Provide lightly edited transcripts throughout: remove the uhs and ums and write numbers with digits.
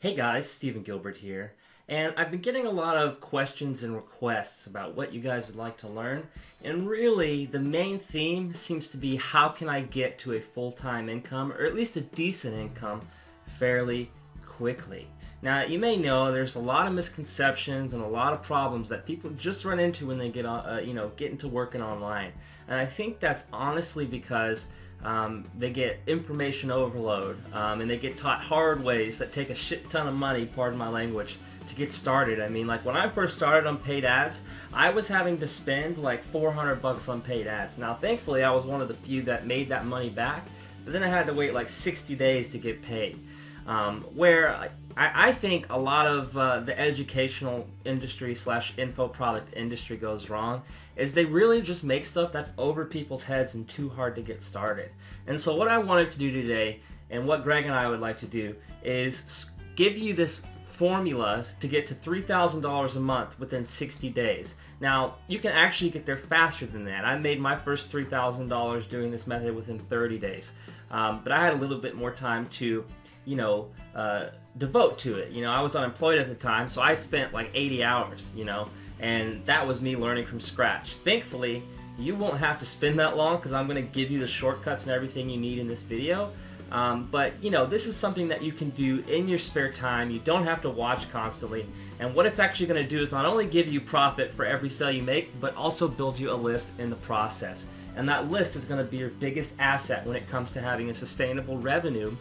Hey guys, Stephen Gilbert here, and I've been getting a lot of questions and requests about what you guys would like to learn, and really the main theme seems to be how can I get to a full-time income, or at least a decent income, fairly quickly. Now, you may know there's a lot of misconceptions and a lot of problems that people just run into when they get on, get into working online, and I think that's honestly because they get information overload, and they get taught hard ways that take a shit ton of money, pardon my language, to get started. I mean, like when I first started on paid ads, I was having to spend like $400 on paid ads. Now, thankfully, I was one of the few that made that money back, but then I had to wait like 60 days to get paid. Where I think a lot of the educational industry / info product industry goes wrong is they really just make stuff that's over people's heads and too hard to get started. And so what I wanted to do today, and what Greg and I would like to do, is give you this formula to get to $3,000 a month within 60 days. Now, you can actually get there faster than that. I made my first $3,000 doing this method within 30 days. But I had a little bit more time to devote to it. I was unemployed at the time, so I spent like 80 hours, and that was me learning from scratch. Thankfully, you won't have to spend that long because I'm going to give you the shortcuts and everything you need in this video. But this is something that you can do in your spare time. You don't have to watch constantly. And what it's actually going to do is not only give you profit for every sale you make, but also build you a list in the process. And that list is going to be your biggest asset when it comes to having a sustainable revenue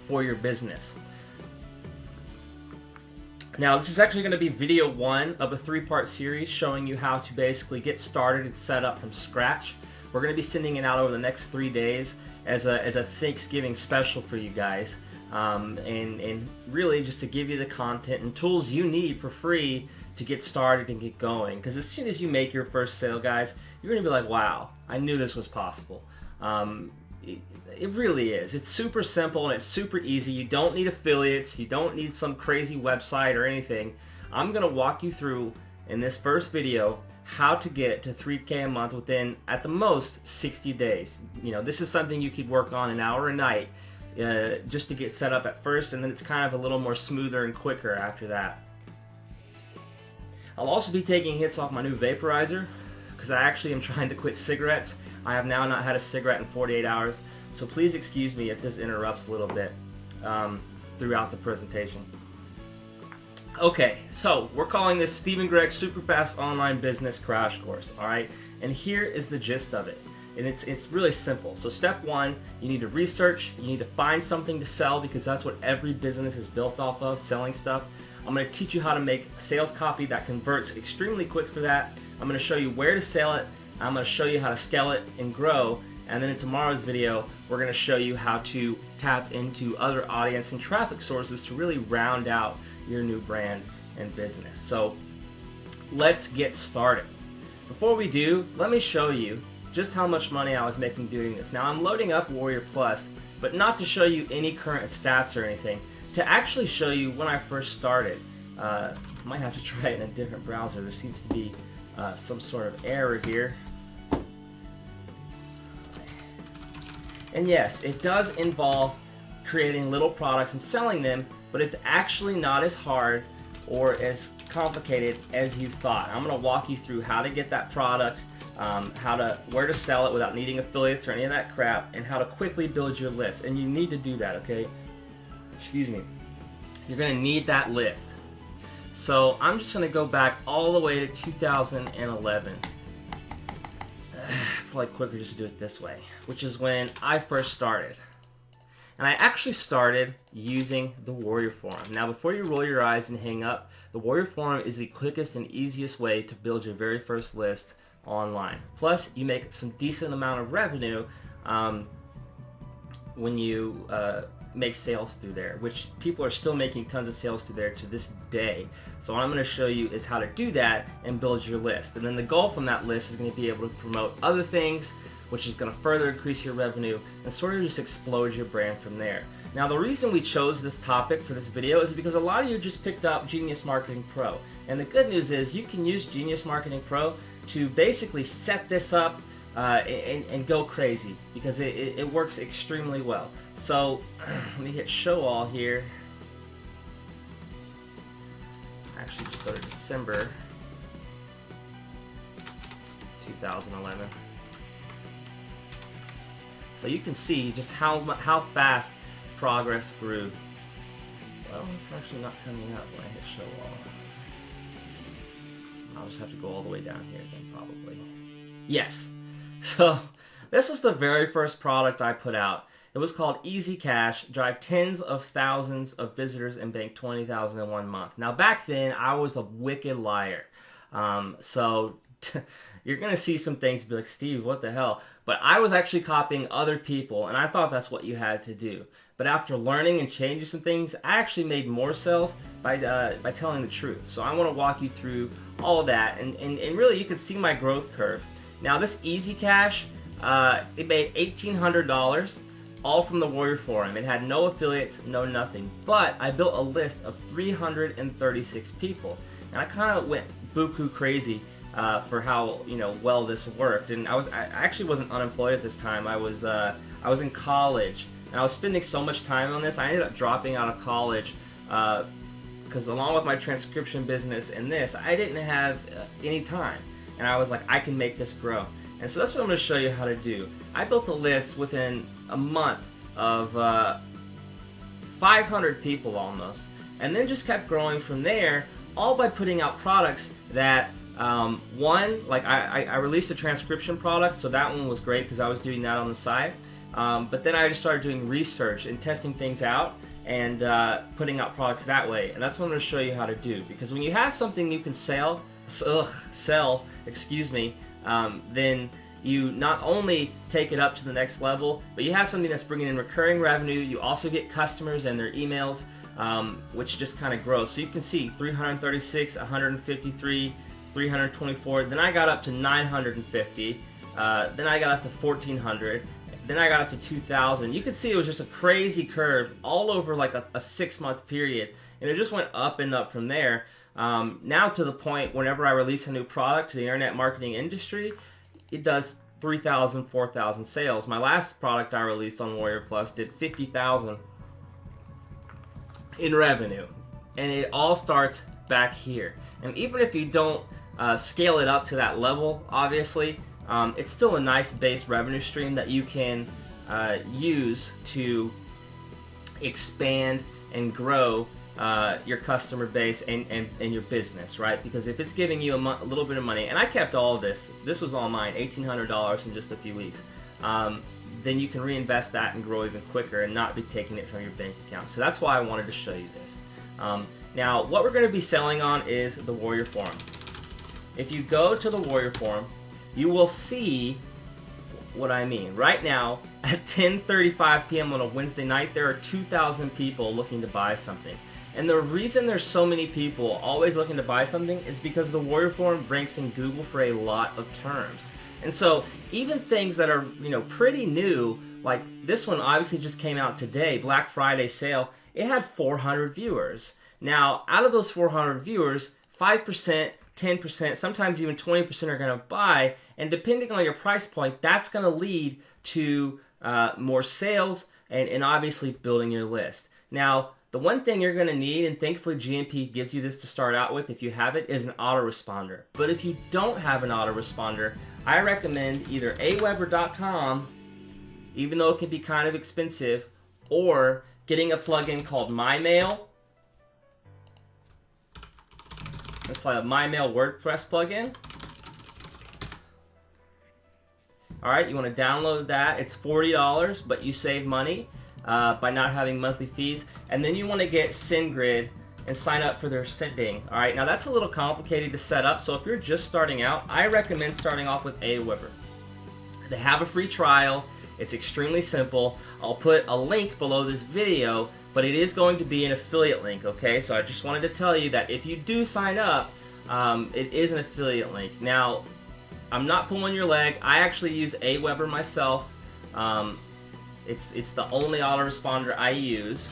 for your business. Now, this is actually going to be video 1 of a 3-part series showing you how to basically get started and set up from scratch. We're going to be sending it out over the next 3 days as a Thanksgiving special for you guys, and really just to give you the content and tools you need for free to get started and get going. Because as soon as you make your first sale, guys, you're going to be like, wow, I knew this was possible. It really is. It's super simple and it's super easy. You don't need affiliates. You don't need some crazy website or anything. I'm going to walk you through in this first video how to get to 3K a month within, at the most, 60 days. This is something you could work on an hour a night just to get set up at first, and then it's kind of a little more smoother and quicker after that. I'll also be taking hits off my new vaporizer because I actually am trying to quit cigarettes. I have now not had a cigarette in 48 hours, so please excuse me if this interrupts a little bit throughout the presentation. Okay, so we're calling this Stephen Gregg Superfast Online Business Crash Course, alright? And here is the gist of it. And it's really simple. So step 1, you need to research, you need to find something to sell because that's what every business is built off of, selling stuff. I'm going to teach you how to make sales copy that converts extremely quick for that. I'm going to show you where to sell it. I'm going to show you how to scale it and grow. And then in tomorrow's video, we're going to show you how to tap into other audience and traffic sources to really round out your new brand and business. So let's get started. Before we do, let me show you just how much money I was making doing this. Now, I'm loading up Warrior Plus, but not to show you any current stats or anything, to actually show you when I first started. I might have to try it in a different browser. There seems to be some sort of error here. And yes, it does involve creating little products and selling them, but it's actually not as hard or as complicated as you thought. I'm going to walk you through how to get that product, where to sell it without needing affiliates or any of that crap, and how to quickly build your list. And you need to do that, okay? Excuse me. You're going to need that list. So I'm just going to go back all the way to 2011. Probably quicker just to do it this way, which is when I first started. And I actually started using the Warrior Forum. Now, before you roll your eyes and hang up, the Warrior Forum is the quickest and easiest way to build your very first list online. Plus, you make some decent amount of revenue when you make sales through there, which people are still making tons of sales through there to this day. So what I'm going to show you is how to do that and build your list. And then the goal from that list is going to be able to promote other things, which is going to further increase your revenue and sort of just explode your brand from there. Now, the reason we chose this topic for this video is because a lot of you just picked up Genius Marketing Pro. And the good news is you can use Genius Marketing Pro to basically set this up and go crazy because it works extremely well. So let me hit show all here. actually just go to December 2011. So you can see just how fast progress grew. Well, it's actually not coming up when I hit show all. I'll just have to go all the way down here then, probably. Yes. So this was the very first product I put out. It was called Easy Cash. Drive tens of thousands of visitors and bank $20,000 in 1 month. Now back then, I was a wicked liar. So you're gonna see some things be like, Steve, what the hell? But I was actually copying other people, and I thought that's what you had to do. But after learning and changing some things, I actually made more sales by telling the truth. So I want to walk you through all of that, and really you can see my growth curve. Now this Easy Cash, it made $1,800, all from the Warrior Forum. It had no affiliates, no nothing. But I built a list of 336 people, and I kind of went buku crazy for how well this worked. And I actually wasn't unemployed at this time. I was in college. And I was spending so much time on this, I ended up dropping out of college because along with my transcription business and this, I didn't have any time. And I was like, I can make this grow. And so that's what I'm going to show you how to do. I built a list within a month of 500 people almost, and then just kept growing from there, all by putting out products that one, like I released a transcription product, so that one was great because I was doing that on the side. But then I just started doing research and testing things out and putting out products that way. And that's what I'm going to show you how to do. Because when you have something you can sell, then you not only take it up to the next level, but you have something that's bringing in recurring revenue. You also get customers and their emails, which just kind of grows. So you can see 336, 153, 324. Then I got up to 950. Then I got up to 1,400. Then I got up to 2,000. You can see it was just a crazy curve all over like a 6-month period. And it just went up and up from there. Now to the point whenever I release a new product to the internet marketing industry, it does 3,000, 4,000 sales. My last product I released on Warrior Plus did 50,000 in revenue. And it all starts back here. And even if you don't scale it up to that level, obviously, it's still a nice base revenue stream that you can use to expand and grow your customer base and your business, right? Because if it's giving you a little bit of money, and I kept all of this was all mine, $1,800 in just a few weeks, then you can reinvest that and grow even quicker and not be taking it from your bank account. So that's why I wanted to show you this. Now, what we're going to be selling on is the Warrior Forum. If you go to the Warrior Forum, you will see what I mean. Right now, at 10:35 p.m. on a Wednesday night, there are 2,000 people looking to buy something. And the reason there's so many people always looking to buy something is because the Warrior Forum ranks in Google for a lot of terms. And so even things that are, pretty new, like this one obviously just came out today, Black Friday sale, it had 400 viewers. Now, out of those 400 viewers, 5%, 10%, sometimes even 20% are going to buy, and depending on your price point, that's going to lead to more sales and obviously building your list. Now, the one thing you're going to need, and thankfully GMP gives you this to start out with if you have it, is an autoresponder. But if you don't have an autoresponder, I recommend either aweber.com, even though it can be kind of expensive, or getting a plugin called MyMail. It's like a MyMail WordPress plugin. Alright, you want to download that. It's $40, but you save money by not having monthly fees. And then you want to get SendGrid and sign up for their sending. Alright, now that's a little complicated to set up, so if you're just starting out, I recommend starting off with Aweber. They have a free trial. It's extremely simple. I'll put a link below this video, but it is going to be an affiliate link, okay? So I just wanted to tell you that if you do sign up, it is an affiliate link. Now, I'm not pulling your leg. I actually use Aweber myself. It's the only autoresponder I use.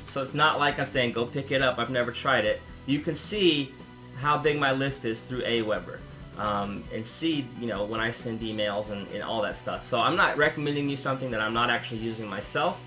So it's not like I'm saying go pick it up. I've never tried it. You can see how big my list is through Aweber. And see, when I send emails and all that stuff. So I'm not recommending you something that I'm not actually using myself,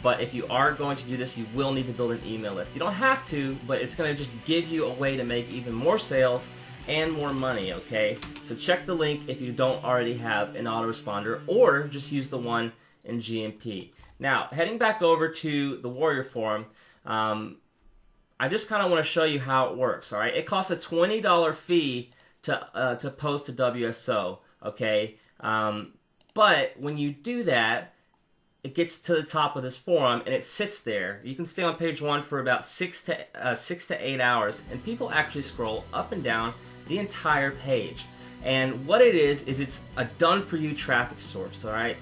But if you are going to do this, you will need to build an email list. You don't have to, but it's going to just give you a way to make even more sales and more money, okay? So check the link if you don't already have an autoresponder, or just use the one in GMP. Now, heading back over to the Warrior Forum, I just kind of want to show you how it works, all right? It costs a $20 fee to post to WSO, okay? But when you do that, it gets to the top of this forum and it sits there. You can stay on page 1 for about 6 to 8 hours, and people actually scroll up and down the entire page. And what it is it's a done-for-you traffic source, all right?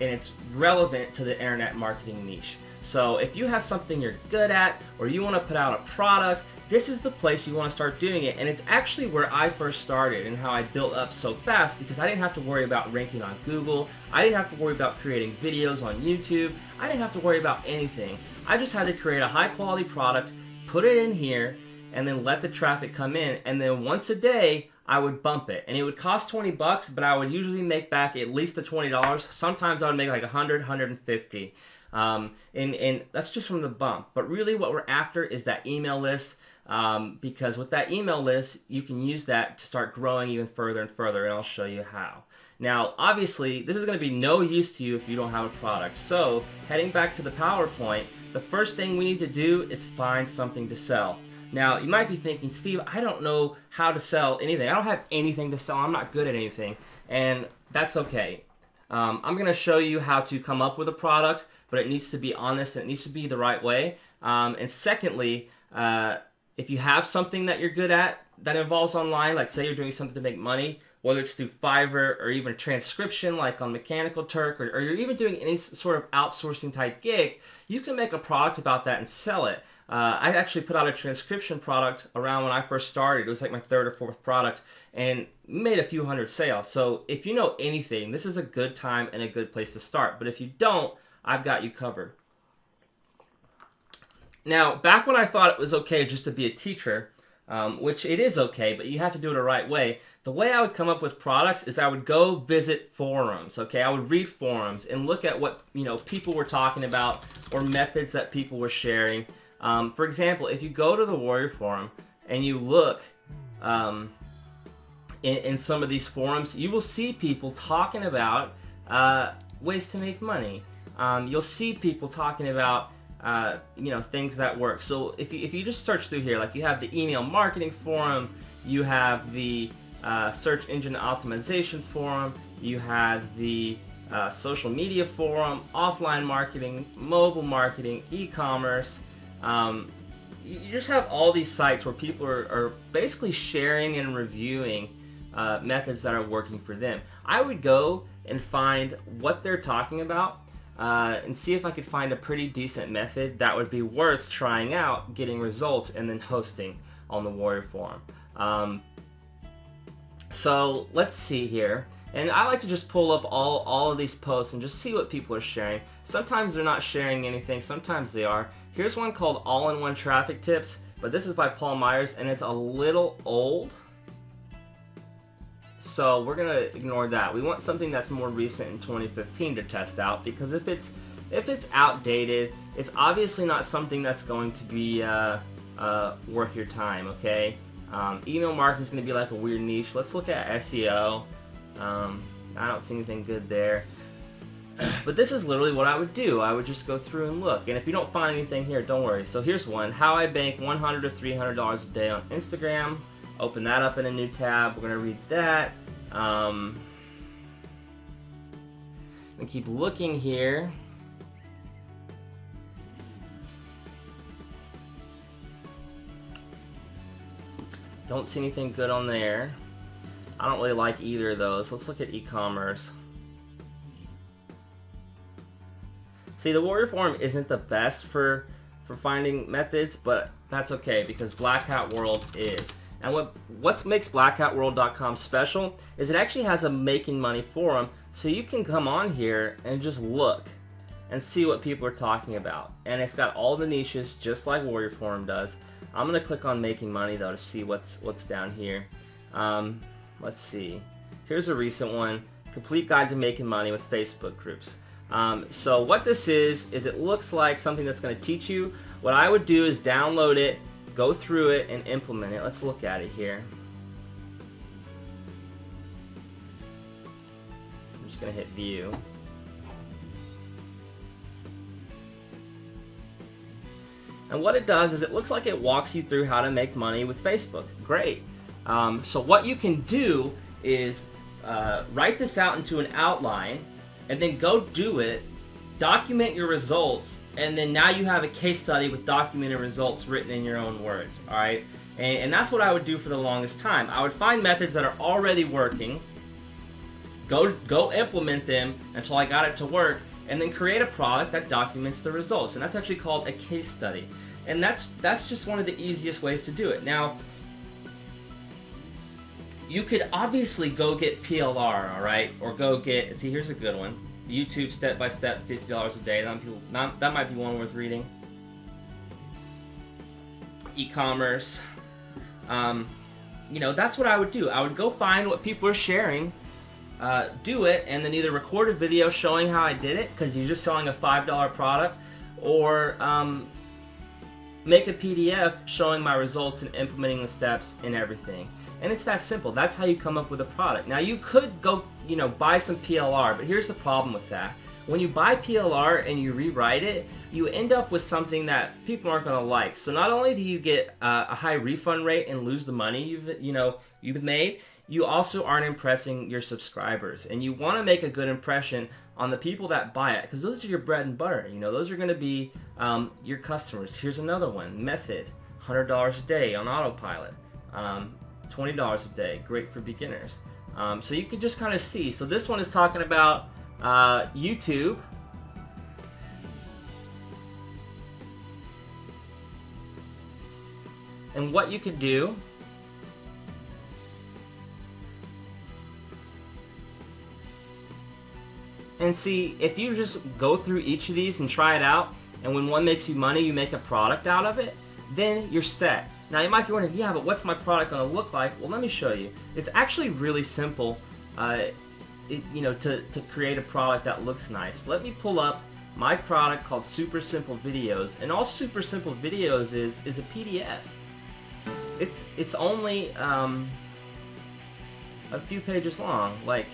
And it's relevant to the internet marketing niche. So if you have something you're good at, or you want to put out a product, this is the place you want to start doing it. And it's actually where I first started and how I built up so fast, because I didn't have to worry about ranking on Google. I didn't have to worry about creating videos on YouTube. I didn't have to worry about anything. I just had to create a high quality product, put it in here, and then let the traffic come in. And then once a day, I would bump it. And it would cost 20 bucks, but I would usually make back at least the $20. Sometimes I would make like 100, 150. And that's just from the bump. But really what we're after is that email list, because with that email list, you can use that to start growing even further and further, and I'll show you how. Now, obviously, this is going to be no use to you if you don't have a product. So, heading back to the PowerPoint, the first thing we need to do is find something to sell. Now, you might be thinking, Steve, I don't know how to sell anything. I don't have anything to sell. I'm not good at anything. And that's okay. I'm going to show you how to come up with a product, but it needs to be honest and it needs to be the right way. And secondly, if you have something that you're good at that involves online, like say you're doing something to make money, whether it's through Fiverr or even transcription like on Mechanical Turk, or you're even doing any sort of outsourcing type gig, you can make a product about that and sell it. I actually put out a transcription product around when I first started. It was like my 3rd or 4th product, and made a few hundred sales. So if you know anything, this is a good time and a good place to start. But if you don't, I've got you covered. Now, back when I thought it was okay just to be a teacher, which it is okay, but you have to do it the right way. The way I would come up with products is I would go visit forums, okay? I would read forums and look at what people were talking about, or methods that people were sharing. For example, if you go to the Warrior Forum and you look in some of these forums, you will see people talking about ways to make money. You'll see people talking about things that work. So if you just search through here, like you have the email marketing forum, you have the search engine optimization forum, you have the social media forum, offline marketing, mobile marketing, e-commerce. You just have all these sites where people are basically sharing and reviewing methods that are working for them. I would go and find what they're talking about and see if I could find a pretty decent method that would be worth trying out, getting results, and then hosting on the Warrior Forum. So let's see here. And I like to just pull up all of these posts and just see what people are sharing. Sometimes they're not sharing anything, sometimes they are. Here's one called All-in-One Traffic Tips, but this is by Paul Myers, and it's a little old. So we're gonna ignore that. We want something that's more recent in 2015 to test out, because if it's outdated, it's obviously not something that's going to be worth your time, okay? Email marketing is going to be like a weird niche. Let's look at SEO. I don't see anything good there. But this is literally what I would do. I would just go through and look. And if you don't find anything here, don't worry. So here's one. How I bank $100 to $300 a day on Instagram. Open that up in a new tab. We're going to read that. And keep looking here. Don't see anything good on there. I don't really like either of those. Let's look at e-commerce. See, the Warrior Forum isn't the best for finding methods, but that's okay because Black Hat World is. And what makes blackhatworld.com special is it actually has a making money forum, so you can come on here and just look and see what people are talking about. And it's got all the niches just like Warrior Forum does. I'm gonna click on making money though to see what's down here. Let's see. Here's a recent one: Complete Guide to Making Money with Facebook Groups. So what this is it looks like something that's going to teach you. What I would do is download it, go through it, and implement it. Let's look at it here. I'm just going to hit view. And what it does is it looks like it walks you through how to make money with Facebook. Great. So what you can do is write this out into an outline and then go do it, document your results, and then now you have a case study with documented results written in your own words. All right. And that's what I would do for the longest time. I would find methods that are already working, go implement them until I got it to work, and then create a product that documents the results. And that's actually called a case study. And that's just one of the easiest ways to do it. Now, you could obviously go get PLR, all right? Or go get, see, here's a good one. YouTube step-by-step, $50 a day. That might be one worth reading. E-commerce. You know, that's what I would do. I would go find what people are sharing, do it, and then either record a video showing how I did it, because you're just selling a $5 product, or make a PDF showing my results and implementing the steps and everything. And it's that simple. That's how you come up with a product. Now, you could go, you know, buy some PLR, but here's the problem with that. When you buy PLR and you rewrite it, you end up with something that people aren't going to like. So not only do you get a high refund rate and lose the money you've made, you also aren't impressing your subscribers. And you want to make a good impression on the people that buy it, because those are your bread and butter. You know, those are going to be your customers. Here's another one, Method, $100 a day on autopilot, $20 a day, great for beginners. So you can just kind of see. So this one is talking about YouTube. And what you could do and see, if you just go through each of these and try it out, and when one makes you money, you make a product out of it, then you're set. Now you might be wondering, yeah, but what's my product going to look like? Well, let me show you. It's actually really simple, to create a product that looks nice. Let me pull up my product called Super Simple Videos, and all Super Simple Videos is a PDF. It's only a few pages long, like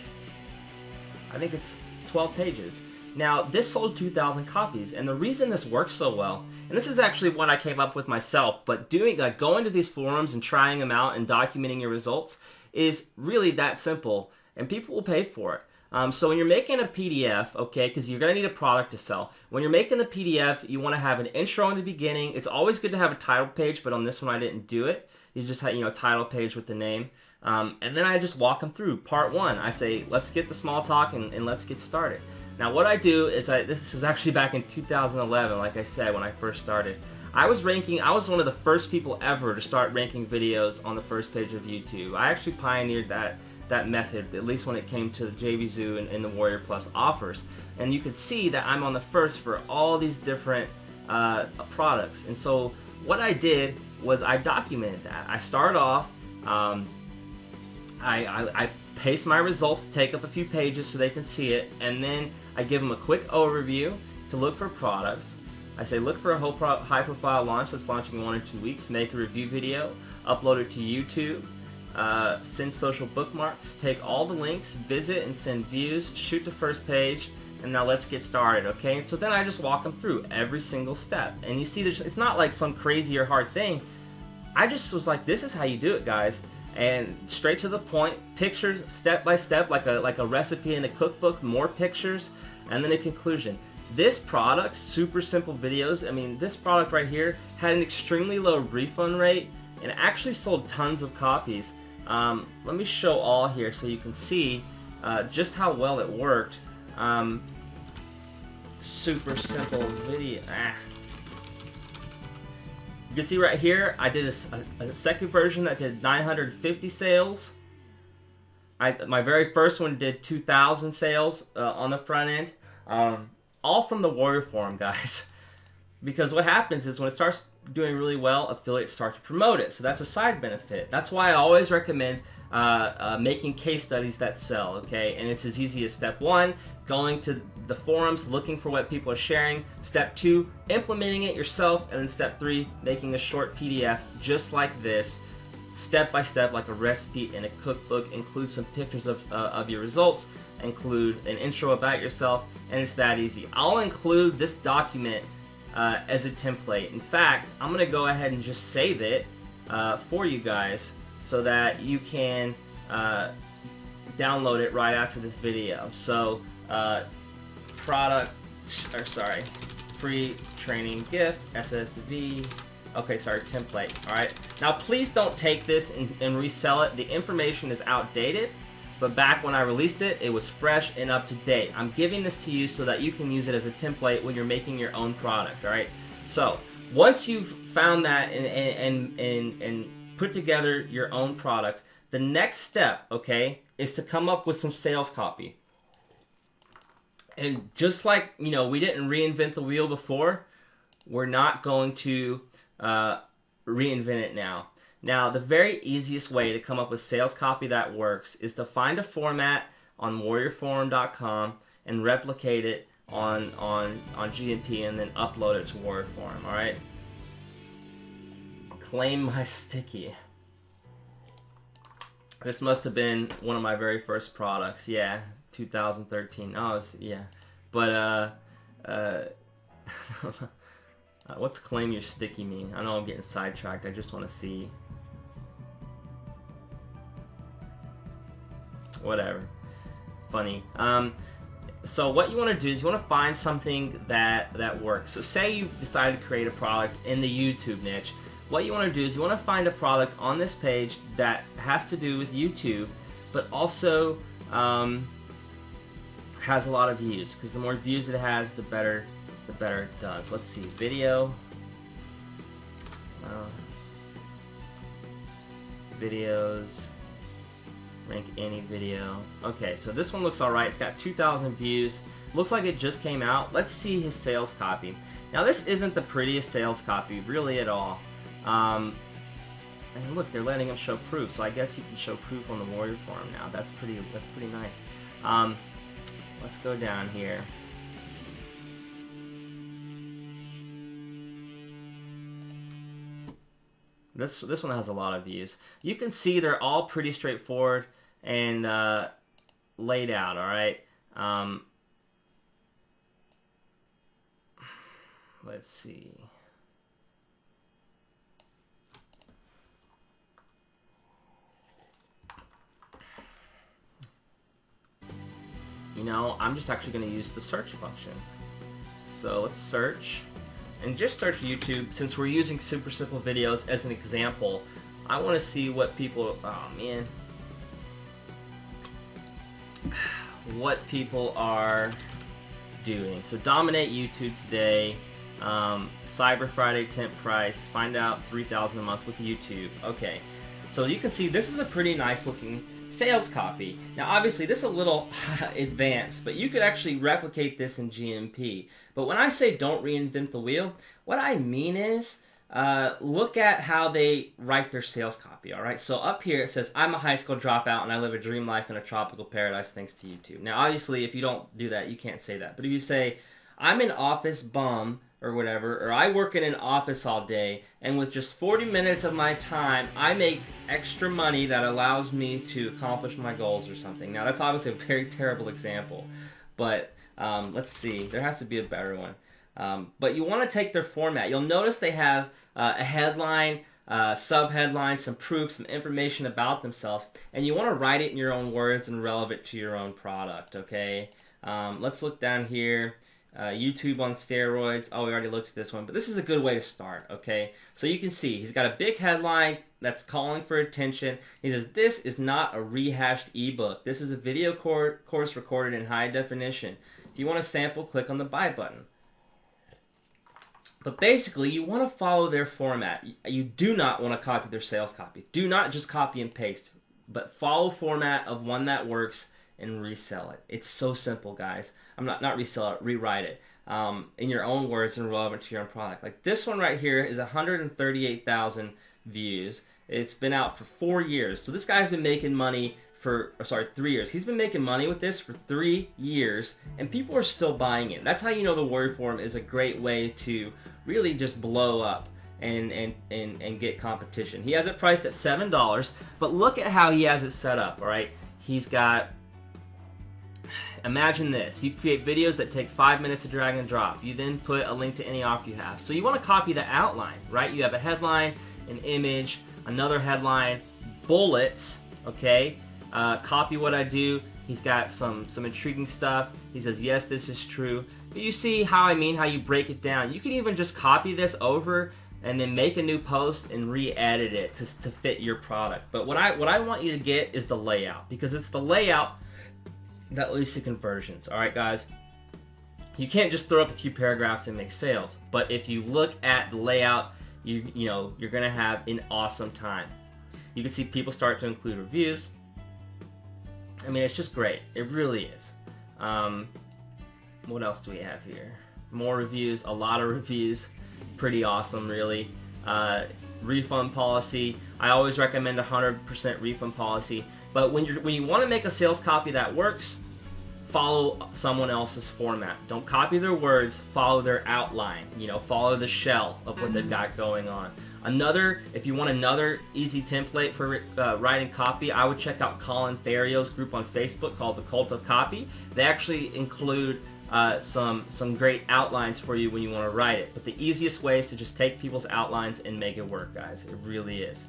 I think it's 12 pages. Now, this sold 2,000 copies, and the reason this works so well, and this is actually what I came up with myself, but going to these forums and trying them out and documenting your results is really that simple, and people will pay for it. So when you're making a PDF, okay, because you're going to need a product to sell, when you're making the PDF, you want to have an intro in the beginning. It's always good to have a title page, but on this one I didn't do it. You just had, a title page with the name. And then I just walk them through. Part one, I say, let's get the small talk and let's get started. Now what I do is, this was actually back in 2011, like I said, when I first started. I was one of the first people ever to start ranking videos on the first page of YouTube. I actually pioneered that method, at least when it came to the JVZoo and the Warrior Plus offers. And you could see that I'm on the first for all these different products. And so what I did was I documented that. I start off, I paste my results to take up a few pages so they can see it, and then I give them a quick overview to look for products. I say look for a high profile launch that's launching in 1 or 2 weeks, make a review video, upload it to YouTube, send social bookmarks, take all the links, visit and send views, shoot the first page, and now let's get started, okay? And so then I just walk them through every single step. And you see, it's not like some crazy or hard thing. I just was like, this is how you do it, guys. And straight to the point, pictures, step by step, like a recipe in a cookbook, more pictures, and then a conclusion. This product, Super Simple Videos, I mean, this product right here had an extremely low refund rate and actually sold tons of copies. Let me show all here so you can see just how well it worked. Super Simple Video. You can see right here, I did a second version that did 950 sales. My very first one did 2,000 sales on the front end. All from the Warrior Forum, guys. Because what happens is when it starts doing really well, affiliates start to promote it. So that's a side benefit. That's why I always recommend making case studies that sell, okay? And it's as easy as step 1, going to the forums, looking for what people are sharing. Step 2, implementing it yourself. And then step 3, making a short PDF just like this, step by step, like a recipe in a cookbook. Include some pictures of your results, include an intro about yourself, and it's that easy. I'll include this document as a template. In fact, I'm gonna go ahead and just save it for you guys so that you can download it right after this video. So free training gift, SSV. Okay, sorry, template. All right. Now, please don't take this and resell it. The information is outdated, but back when I released it, it was fresh and up to date. I'm giving this to you so that you can use it as a template when you're making your own product. All right. So once you've found that and put together your own product, the next step, okay, is to come up with some sales copy. And just like, you know, we didn't reinvent the wheel before, we're not going to reinvent it now. Now, the very easiest way to come up with sales copy that works is to find a format on warriorforum.com and replicate it on GMP and then upload it to WarriorForum, all right? Claim my sticky. This must have been one of my very first products. Yeah, 2013. Oh, yeah. But, what's claim your sticky mean? I know I'm getting sidetracked. I just want to see. Whatever. Funny. So what you want to do is you want to find something that works. So say you decide to create a product in the YouTube niche. What you want to do is you want to find a product on this page that has to do with YouTube, but also has a lot of views, because the more views it has, the better it does. Let's see, video. Videos. Rank any video. Okay, so this one looks alright. It's got 2,000 views. Looks like it just came out. Let's see his sales copy. Now, this isn't the prettiest sales copy, really, at all. And look, they're letting him show proof, so I guess you can show proof on the Warrior Forum now. That's pretty nice. Let's go down here. This one has a lot of views. You can see they're all pretty straightforward and laid out, all right? Let's see. You know, I'm just actually going to use the search function. So let's search. And just search YouTube. Since we're using Super Simple Videos as an example, I want to see what people, what people are doing. So dominate YouTube today, Cyber Friday temp price, find out 3,000 a month with YouTube. Okay, so you can see this is a pretty nice looking sales copy. Now obviously this is a little advanced, but you could actually replicate this in GMP. But when I say don't reinvent the wheel, what I mean is look at how they write their sales copy, all right? So up here it says, I'm a high school dropout and I live a dream life in a tropical paradise thanks to YouTube. Now obviously if you don't do that, you can't say that. But if you say, I'm an office bum or whatever, or I work in an office all day, and with just 40 minutes of my time, I make extra money that allows me to accomplish my goals or something. Now, that's obviously a very terrible example, but let's see. There has to be a better one. But you want to take their format. You'll notice they have a headline, sub-headline, some proof, some information about themselves, and you want to write it in your own words and relevant to your own product, okay? Let's look down here. YouTube on steroids. Oh, we already looked at this one, but this is a good way to start, okay? So you can see he's got a big headline that's calling for attention. He says, this is not a rehashed ebook. This is a video course recorded in high definition. If you want a sample, click on the buy button. But basically, you want to follow their format. You do not want to copy their sales copy. Do not just copy and paste, but follow format of one that works and resell it. It's so simple, guys. I'm not resell it, rewrite it. in your own words and relevant to your own product. Like this one right here is 138,000 views. It's been out for 4 years. So this guy's been making money for, 3 years. He's been making money with this for 3 years, and people are still buying it. That's how you know the Warrior Forum is a great way to really just blow up and get competition. He has it priced at $7, but look at how he has it set up, all right? He's got, imagine this. You create videos that take 5 minutes to drag and drop. You then put a link to any offer you have. So you want to copy the outline, right? You have a headline, an image, another headline, bullets, okay? Copy what I do. He's got some intriguing stuff. He says, yes, this is true. But you see how I mean, how you break it down. You can even just copy this over and then make a new post and re-edit it to fit your product. But what I want you to get is the layout, because it's the layout that leads to conversions. All right, guys? You can't just throw up a few paragraphs and make sales. But if you look at the layout, you're going to have an awesome time. You can see people start to include reviews. I mean, it's just great. It really is. What else do we have here? More reviews, a lot of reviews. Pretty awesome, really. Refund policy. I always recommend 100% refund policy. But when you want to make a sales copy that works, follow someone else's format. Don't copy their words. Follow their outline. Follow the shell of what they've got going on. If you want another easy template for writing copy, I would check out Colin Therio's group on Facebook called The Cult of Copy. They actually include some great outlines for you when you want to write it. But the easiest way is to just take people's outlines and make it work, guys. It really is.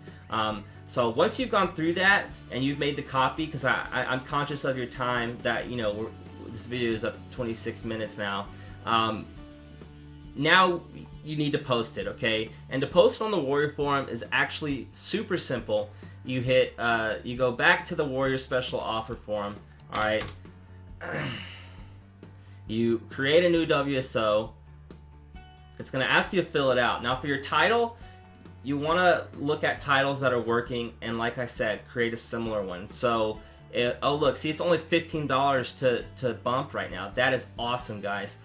So once you've gone through that and you've made the copy, because I'm conscious of your time, that this video is up to 26 minutes now. Now you need to post it, okay? And to post on the Warrior Forum is actually super simple. You go back to the Warrior Special Offer Forum, all right? You create a new WSO. It's going to ask you to fill it out. Now for your title, you want to look at titles that are working, and like I said, create a similar one. So, oh look, see, it's only $15 to bump right now. That is awesome, guys.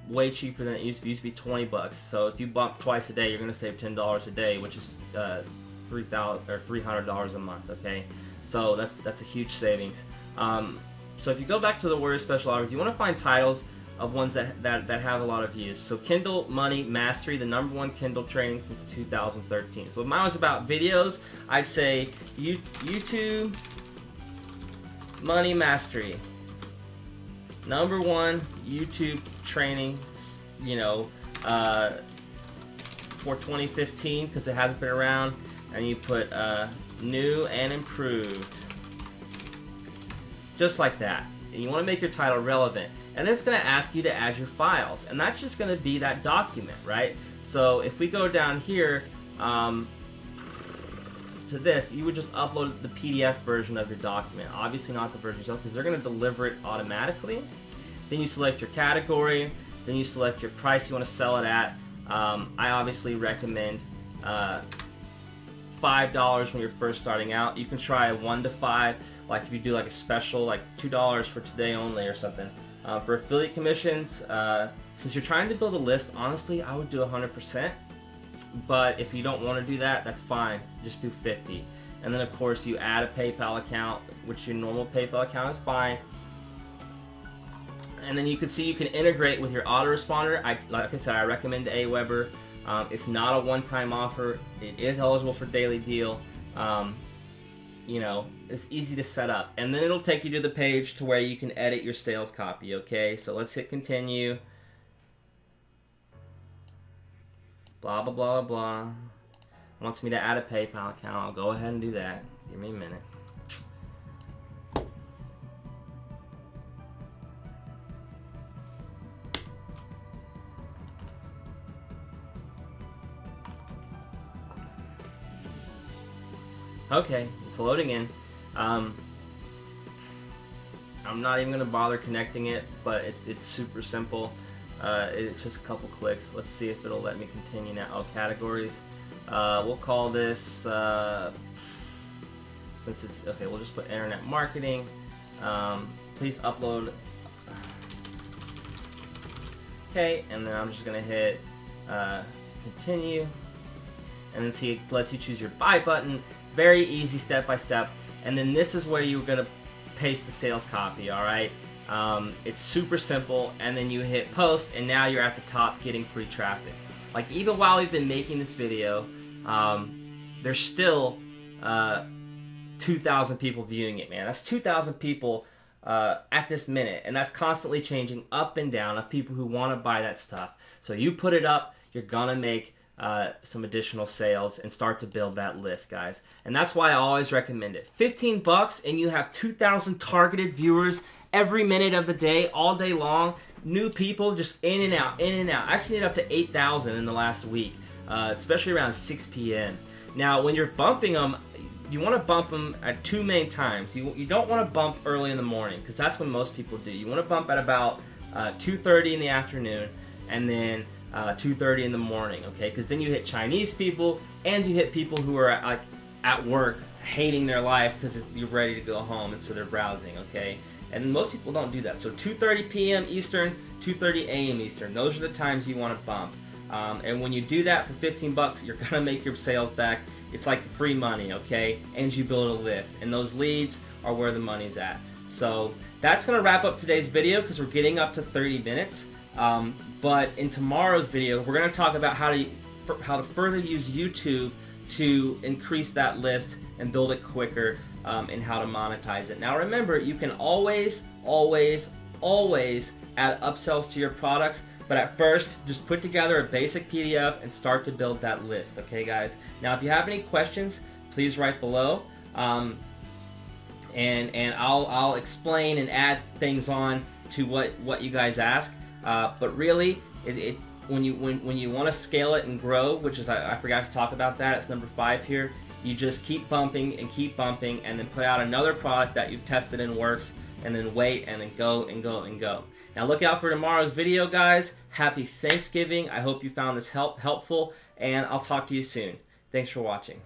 Way cheaper than it used to be. It used to be 20 bucks. So if you bump twice a day, you're going to save $10 a day, which is $300 a month, okay? So that's a huge savings. So if you go back to the Warrior Special Offers, you want to find titles of ones that have a lot of views. So Kindle Money Mastery, the #1 Kindle training since 2013. So if mine was about videos, I'd say YouTube Money Mastery. #1 YouTube training, for 2015, because it hasn't been around, and you put new and improved. Just like that. And you want to make your title relevant. And then it's going to ask you to add your files. And that's just going to be that document, right? So if we go down here to this, you would just upload the PDF version of your document. Obviously not the version yourself, because they're going to deliver it automatically. Then you select your category. Then you select your price you want to sell it at. I obviously recommend $5 when you're first starting out. You can try 1 to 5. Like if you do like a special, like $2 for today only or something. For affiliate commissions, since you're trying to build a list, honestly, I would do 100%. But if you don't want to do that, that's fine. Just do 50. And then of course you add a PayPal account, which your normal PayPal account is fine. And then you can see you can integrate with your autoresponder. Like I said, I recommend Aweber. It's not a one-time offer. It is eligible for daily deal. It's easy to set up. And then it'll take you to the page to where you can edit your sales copy, okay? So let's hit continue. Blah, blah, blah, blah. Wants me to add a PayPal account. I'll go ahead and do that. Give me a minute. Okay, it's loading in. I'm not even going to bother connecting it, but it's super simple. It's just a couple clicks. Let's see if it'll let me continue now. Oh, categories. We'll call this, since it's, okay, we'll just put internet marketing. Please upload Okay, and then I'm just gonna hit continue, and then see it lets you choose your buy button. Very easy, step by step. And then this is where you're gonna paste the sales copy. All right, it's super simple. And then you hit post, and now you're at the top getting free traffic. Like, even while we've been making this video, there's still 2,000 people viewing it, man. That's 2,000 people at this minute, and that's constantly changing up and down of people who want to buy that stuff. So you put it up, you're gonna make some additional sales and start to build that list, guys. And that's why I always recommend it. 15 bucks, and you have 2,000 targeted viewers every minute of the day, all day long. New people just in and out, in and out. I've seen it up to 8,000 in the last week, especially around 6 p.m. Now, when you're bumping them, you want to bump them at two main times. You don't want to bump early in the morning, because that's when most people do. You want to bump at about 2:30 in the afternoon, and then 2:30 in the morning, okay? Because then you hit Chinese people, and you hit people who are at work hating their life because you're ready to go home, and so they're browsing, okay? And most people don't do that. So 2:30 p.m. Eastern, 2:30 a.m. Eastern. Those are the times you want to bump. And when you do that for 15 bucks, you're gonna make your sales back. It's like free money, okay? And you build a list, and those leads are where the money's at. So that's gonna wrap up today's video, because we're getting up to 30 minutes. But in tomorrow's video, we're gonna talk about how to further use YouTube to increase that list and build it quicker, and how to monetize it. Now remember, you can always add upsells to your products. But at first, just put together a basic PDF and start to build that list, okay, guys? Now, if you have any questions, please write below, and I'll explain and add things on to what you guys ask. But really, when you want to scale it and grow, which is I forgot to talk about that. It's number 5 here. You just keep bumping, and then put out another product that you've tested and works, and then wait, and then go and go and go. Now look out for tomorrow's video, guys. Happy Thanksgiving. I hope you found this helpful, and I'll talk to you soon. Thanks for watching.